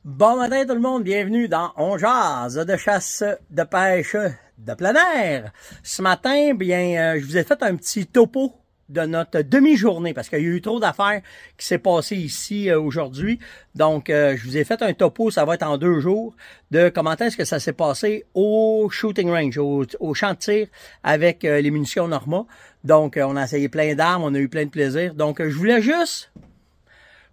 Bon matin tout le monde, bienvenue dans On jase de chasse, de pêche, de plein air. Ce matin, je vous ai fait un petit topo de notre demi-journée parce qu'il y a eu trop d'affaires qui s'est passé ici aujourd'hui. Donc, je vous ai fait un topo, ça va être en 2 jours, de comment est-ce que ça s'est passé au shooting range, au champ de tir avec les munitions Norma. Donc, on a essayé plein d'armes, on a eu plein de plaisir. Donc, je voulais juste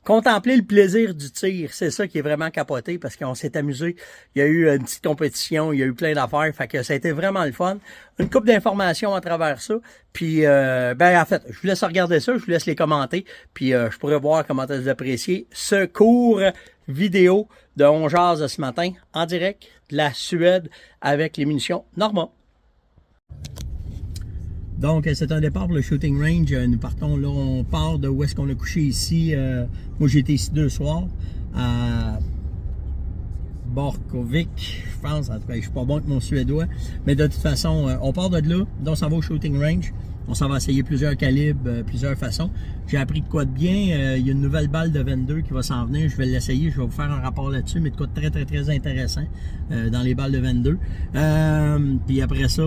contempler le plaisir du tir, c'est ça qui est vraiment capoté parce qu'on s'est amusé. Il y a eu une petite compétition, il y a eu plein d'affaires, fait que ça a été vraiment le fun. Une couple d'informations à travers ça. Puis, en fait, je vous laisse regarder ça, je vous laisse les commenter, puis je pourrais voir comment vous appréciez ce court vidéo de On jase ce matin en direct de la Suède avec les munitions Norma. Donc, c'est un départ pour le shooting range. Nous partons là, on part de où est-ce qu'on a couché ici. Moi, j'ai été ici 2 soirs à Borkovik, je pense. En tout cas, je suis pas bon avec mon suédois. Mais de toute façon, on part de là. Donc, on s'en va au shooting range. On s'en va essayer plusieurs calibres, plusieurs façons. J'ai appris de quoi de bien. Il y a une nouvelle balle de 22 qui va s'en venir. Je vais l'essayer. Je vais vous faire un rapport là-dessus, mais de quoi de très intéressant dans les balles de 22. Puis après ça,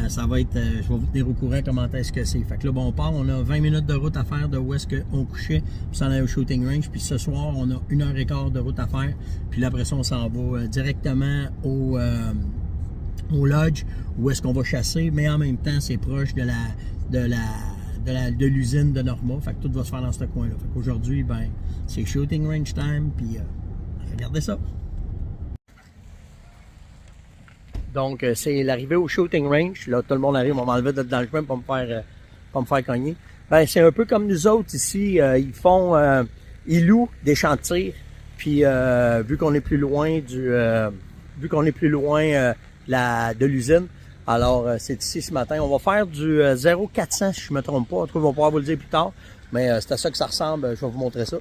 ça va être... je vais vous tenir au courant comment est-ce que c'est. Fait que là, on part. On a 20 minutes de route à faire de où est-ce qu'on couchait. Puis s'en aller au shooting range. Puis ce soir, on a 1h15 de route à faire. Puis là, après ça, on s'en va directement au lodge où est-ce qu'on va chasser, mais en même temps, c'est proche de l'usine de Norma. Fait que tout va se faire dans ce coin-là. Fait qu'aujourd'hui, c'est shooting range time, puis regardez ça. Donc, c'est l'arrivée au shooting range. Là, tout le monde arrive, on va m'enlever dans le coin pour me faire cogner. C'est un peu comme nous autres ici. Ils louent des champs de tir. Puis, vu qu'on est plus loin de l'usine, alors c'est ici ce matin. On va faire du 0,400 si je ne me trompe pas. En tout cas, on va pouvoir vous le dire plus tard. Mais c'est à ça que ça ressemble. Je vais vous montrer ça.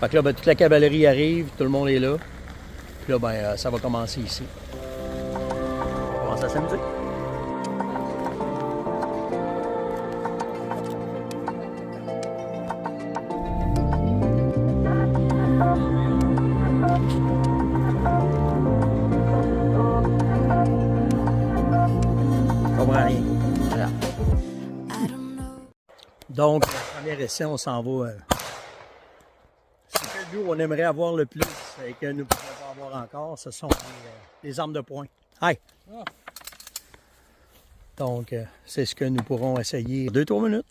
Fait que là, toute la cavalerie arrive, tout le monde est là. Puis là, ça va commencer ici. On va commencer à s'amuser. Donc, le premier essai, on s'en va. Ce que nous, on aimerait avoir le plus et que nous ne pouvons pas avoir encore, ce sont les armes de poing. Hi! Donc, c'est ce que nous pourrons essayer 2-3 minutes.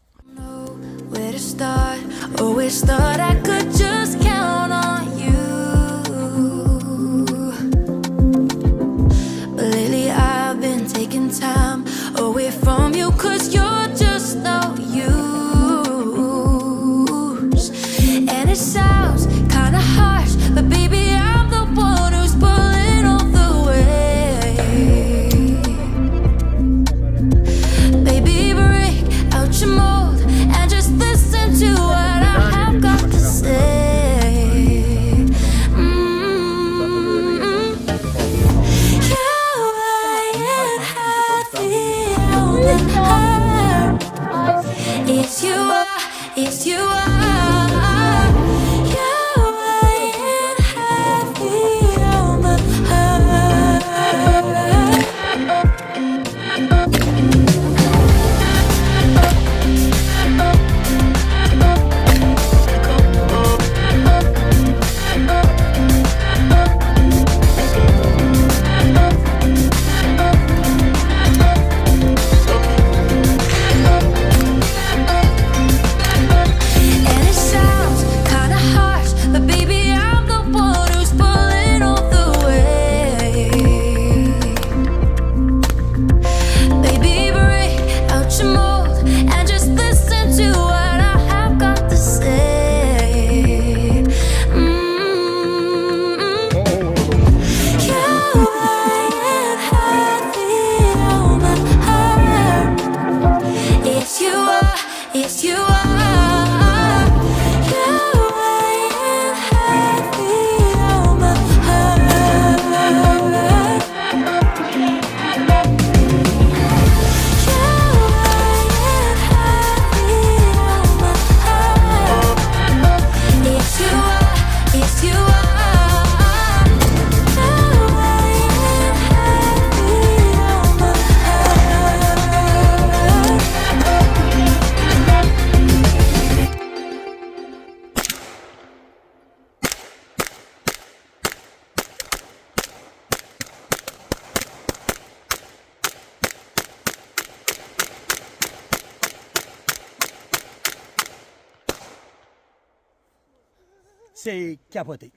c'est capoté.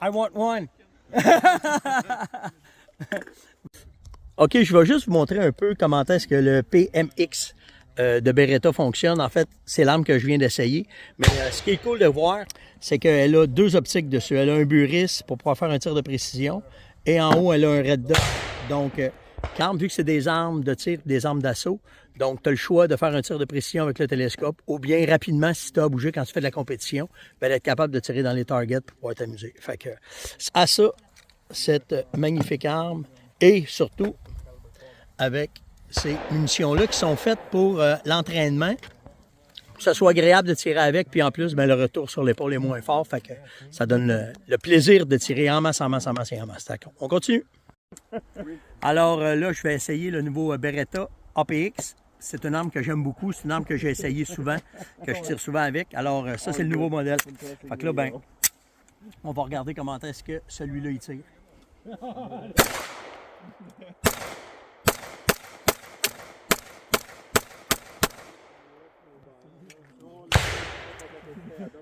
I want one. OK, je vais juste vous montrer un peu comment est-ce que le PMX de Beretta fonctionne. En fait, c'est l'arme que je viens d'essayer. Mais ce qui est cool de voir, c'est qu'elle a deux optiques dessus. Elle a un Buris pour pouvoir faire un tir de précision. Et en haut, elle a un Red Dot. Donc, vu que c'est des armes de tir, des armes d'assaut, donc tu as le choix de faire un tir de précision avec le télescope ou bien rapidement, si tu as à bouger quand tu fais de la compétition, ben, d'être capable de tirer dans les targets pour pouvoir t'amuser. Fait que, à ça, cette magnifique arme et surtout avec ces munitions-là qui sont faites pour l'entraînement, pour que ça soit agréable de tirer avec, puis en plus, ben, le retour sur l'épaule est moins fort, fait que ça donne le plaisir de tirer en masse, en masse, en masse et en masse. On continue. Alors là, je vais essayer le nouveau Beretta APX. C'est une arme que j'aime beaucoup, c'est une arme que j'ai essayé souvent, que je tire souvent avec. Alors ça, c'est le nouveau modèle. Fait que là, ben, on va regarder comment est-ce que celui-là, il tire.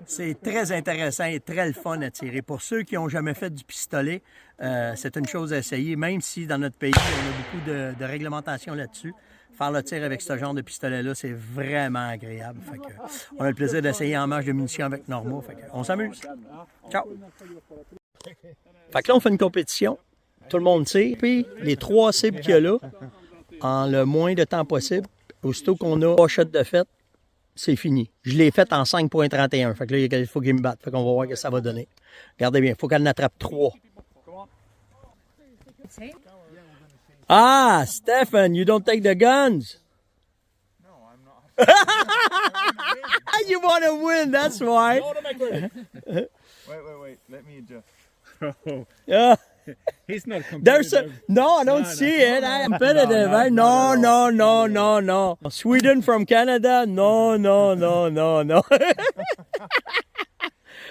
C'est très intéressant et très le fun à tirer. Pour ceux qui n'ont jamais fait du pistolet, c'est une chose à essayer, même si dans notre pays, on a beaucoup de réglementation là-dessus. Faire le tir avec ce genre de pistolet-là, c'est vraiment agréable. Fait que, on a le plaisir d'essayer en manche de munitions avec Norma. Fait que, on s'amuse. Ciao! Fait que là, on fait une compétition. Tout le monde tire. Puis, les 3 cibles qu'il y a là, en le moins de temps possible, aussitôt qu'on a 3 shots de fête, c'est fini. Je l'ai faite en 5.31. Fait que là, il faut qu'il me batte. Fait qu'on va voir ce que ça va donner. Regardez bien, il faut qu'elle en attrape 3. Ah, Stefan, you don't take the guns. No, I'm not. You want to win, that's why. Wait. Let me adjust. Yeah. He's not There's competitive. no, I don't see it. I am competitive. Right? No. Sweden from Canada? No.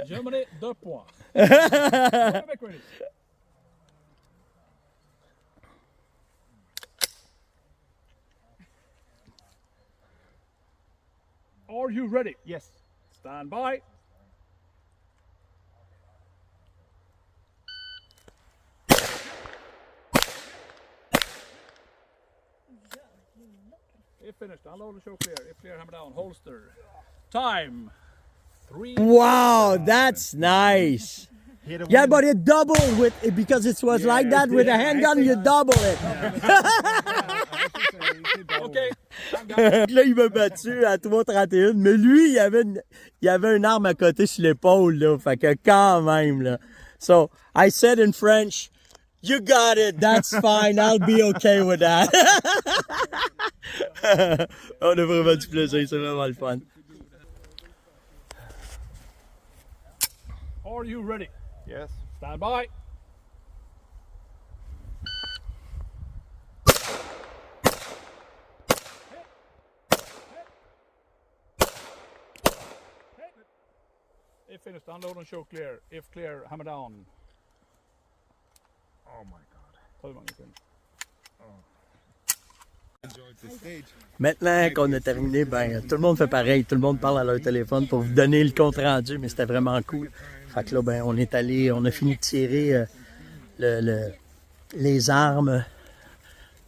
Germany, 2 points. Are you ready? Yes. Stand by. If finished, unload and show clear. If clear, hammer down, holster. Time. 3. Wow, that's nice. Yeah, but it doubled with it because it was like that with a handgun. You double it. Okay. Là, il m'a battu à 3,31, mais lui, il avait une arme à côté sur l'épaule, là. Fait que quand même, là. So, I said in French, you got it, that's fine, I'll be okay with that. On a vraiment du plaisir, c'est vraiment le fun. Are you ready? Yes. Stand by. If finished, unload and show clear. If clear, hammer down. Oh my God. Ta hur många sen? Enjoyed the stage. Maintenant qu'on a terminé, ben, tout le monde fait pareil, tout le monde parle à leur téléphone pour vous donner le compte rendu, mais c'était vraiment cool. Fait que là, ben, on est allé, on a fini de tirer les armes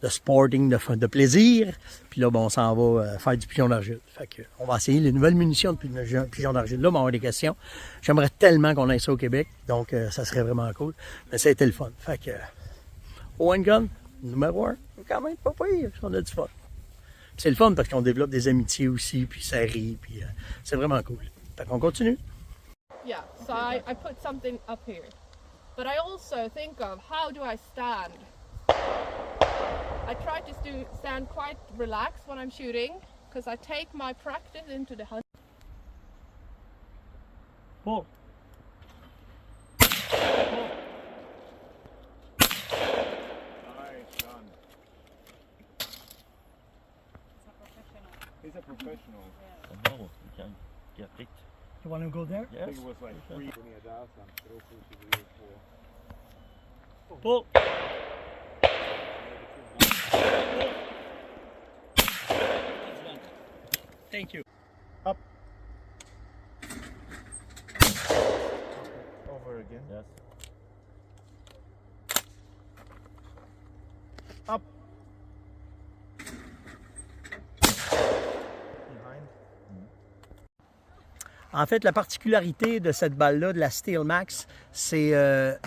de sporting, de plaisir. Puis là, ben, on s'en va faire du pigeon d'argile. Fait que, on va essayer les nouvelles munitions de pigeon d'argile. Là, on va avoir des questions. J'aimerais tellement qu'on ait ça au Québec, donc ça serait vraiment cool. Mais ça a été le fun. Fait que, One Gun, numéro 1, quand même pas pire, on a du fun. Puis c'est le fun parce qu'on développe des amitiés aussi, puis ça rit, puis c'est vraiment cool. Fait qu'on continue. Yeah, so I put something up here. But I also think of how do I stand? I try to stand quite relaxed when I'm shooting because I take my practice into the hunt. Pull. Nice done. He's a professional. No, you can get picked. You want to go there? I think it was like 3. Pull. Thank you. Up. over again. Yes. Up. Behind. En fait, la particularité de cette balle-là, de la Steel Max, c'est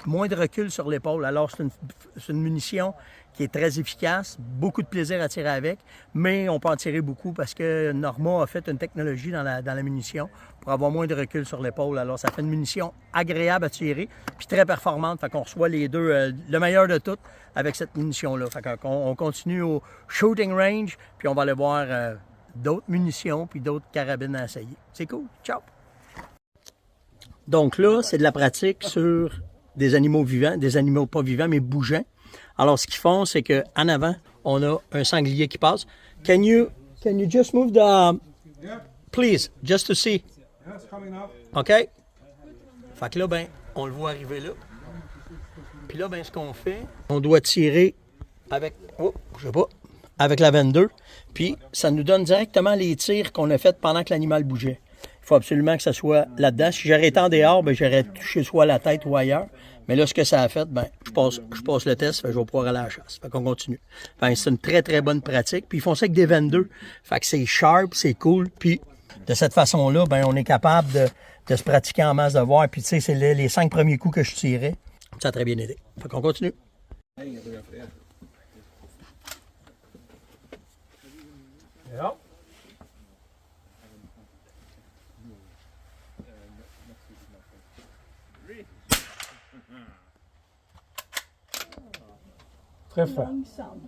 moins de recul sur l'épaule. Alors, c'est une munition qui est très efficace, beaucoup de plaisir à tirer avec, mais on peut en tirer beaucoup parce que Norma a fait une technologie dans la munition pour avoir moins de recul sur l'épaule. Alors, ça fait une munition agréable à tirer, puis très performante. Fait qu'on reçoit les deux, le meilleur de tout avec cette munition-là. Fait qu'on continue au shooting range, puis on va aller voir d'autres munitions, puis d'autres carabines à essayer. C'est cool. Ciao! Donc là, c'est de la pratique sur des animaux vivants, des animaux pas vivants, mais bougeants. Alors, ce qu'ils font, c'est qu'en avant, on a un sanglier qui passe. Can you just move the... Please, just to see. OK? Fait que là, ben, on le voit arriver là. Puis là, ben, ce qu'on fait, on doit tirer avec... Oh, je sais pas. Avec la 22. Puis, ça nous donne directement les tirs qu'on a faits pendant que l'animal bougeait. Il faut absolument que ça soit là-dedans. Si j'aurais été en dehors, ben, j'aurais touché soit la tête ou ailleurs. Mais là, ce que ça a fait, ben, je passe le test, fait que je vais pouvoir aller à la chasse. Fait qu'on continue. Enfin, c'est une très, très bonne pratique. Puis ils font ça avec des 22. Fait que c'est sharp, c'est cool. Puis de cette façon-là, ben, on est capable de se pratiquer en masse de voir. Puis tu sais, c'est les 5 premiers coups que je tirais. Ça a très bien aidé. Fait qu'on continue. Ja. Träffa. Långsam.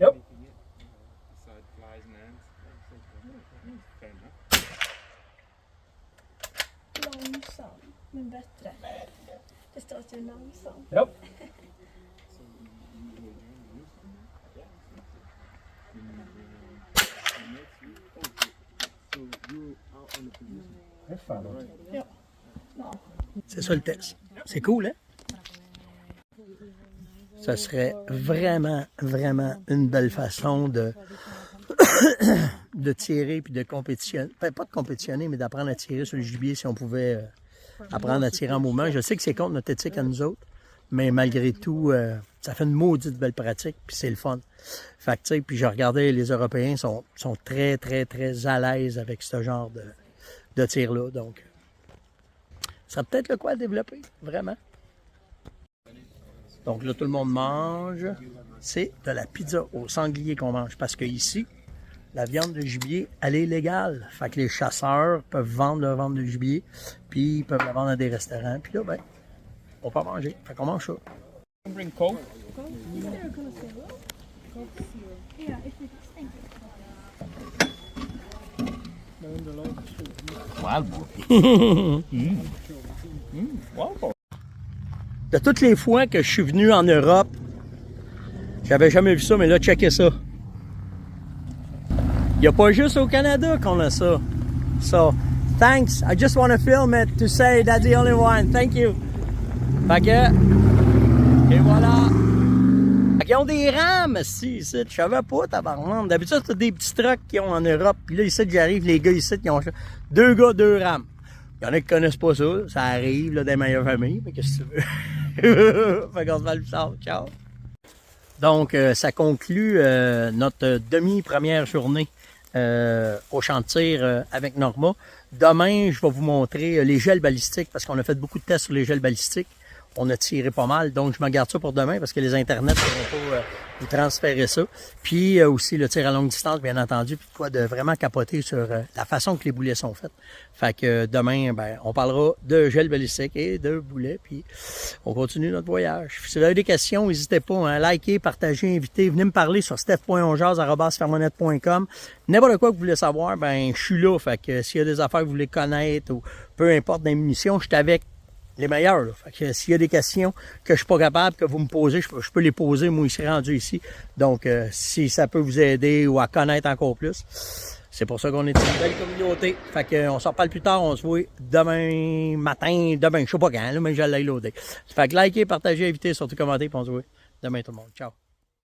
Yep. Långsam, men bättre. Det står att du är långsam. Yep. Träffa då. Ja. Ja. C'est ça le test. C'est cool, hein? Ça serait vraiment, vraiment une belle façon de tirer puis de compétitionner. Enfin, pas de compétitionner, mais d'apprendre à tirer sur le gibier si on pouvait apprendre à tirer en mouvement. Je sais que c'est contre notre éthique à nous autres, mais malgré tout, ça fait une maudite belle pratique puis c'est le fun. Fait que, tu sais, puis je regardais, les Européens sont très, très, très à l'aise avec ce genre de tir-là. Donc, ça serait peut-être le quoi à développer, vraiment. Donc là, tout le monde mange. C'est de la pizza au sanglier qu'on mange. Parce que ici, la viande de gibier, elle est légale. Fait que les chasseurs peuvent vendre leur viande de gibier. Puis ils peuvent la vendre à des restaurants. Puis là, ben, on peut en manger. Fait qu'on mange ça. Bring Coke. Wow. De toutes les fois que je suis venu en Europe, j'avais jamais vu ça, mais là, checkez ça. Il n'y a pas juste au Canada qu'on a ça. So, thanks. I just want to film it to say that's the only one. Thank you. Fait que, et voilà. Fait qu'ils ont des rames ici. Je savais pas, tabarnak. D'habitude, c'est des petits trucks qu'ils ont en Europe. Puis là, ici, j'arrive, les gars ici, qui ont 2 gars, 2 rames. Il y en a qui connaissent pas ça. Ça arrive là, des meilleures familles. Mais qu'est-ce que tu veux? Fait qu'on se va le faire. Ciao! Donc, ça conclut notre demi-première journée au champ de tir avec Norma. Demain, je vais vous montrer les gels balistiques parce qu'on a fait beaucoup de tests sur les gels balistiques. On a tiré pas mal, donc je me garde ça pour demain parce que les internets ne pourront pas vous transférer ça. Puis aussi le tir à longue distance, bien entendu, puis quoi de vraiment capoter sur la façon que les boulets sont faits. Fait que demain, ben, on parlera de gel balistique et de boulets, puis on continue notre voyage. Si vous avez des questions, n'hésitez pas à liker, partager, inviter, venez me parler sur steph.onjaz@fermonet.com. N'importe quoi que vous voulez savoir, ben je suis là. Fait que s'il y a des affaires que vous voulez connaître ou peu importe des munitions, je suis avec les meilleurs. Là. Fait que s'il y a des questions que je suis pas capable, que vous me posez, je peux les poser, moi, ici rendu ici. Donc, si ça peut vous aider ou à connaître encore plus, c'est pour ça qu'on est une belle communauté. Fait que on s'en reparle plus tard, on se voit demain matin, demain, je sais pas quand, là, mais je l'ai loadé. Fait que likez, partagez, invitez, surtout commentez, puis on se voit demain tout le monde. Ciao!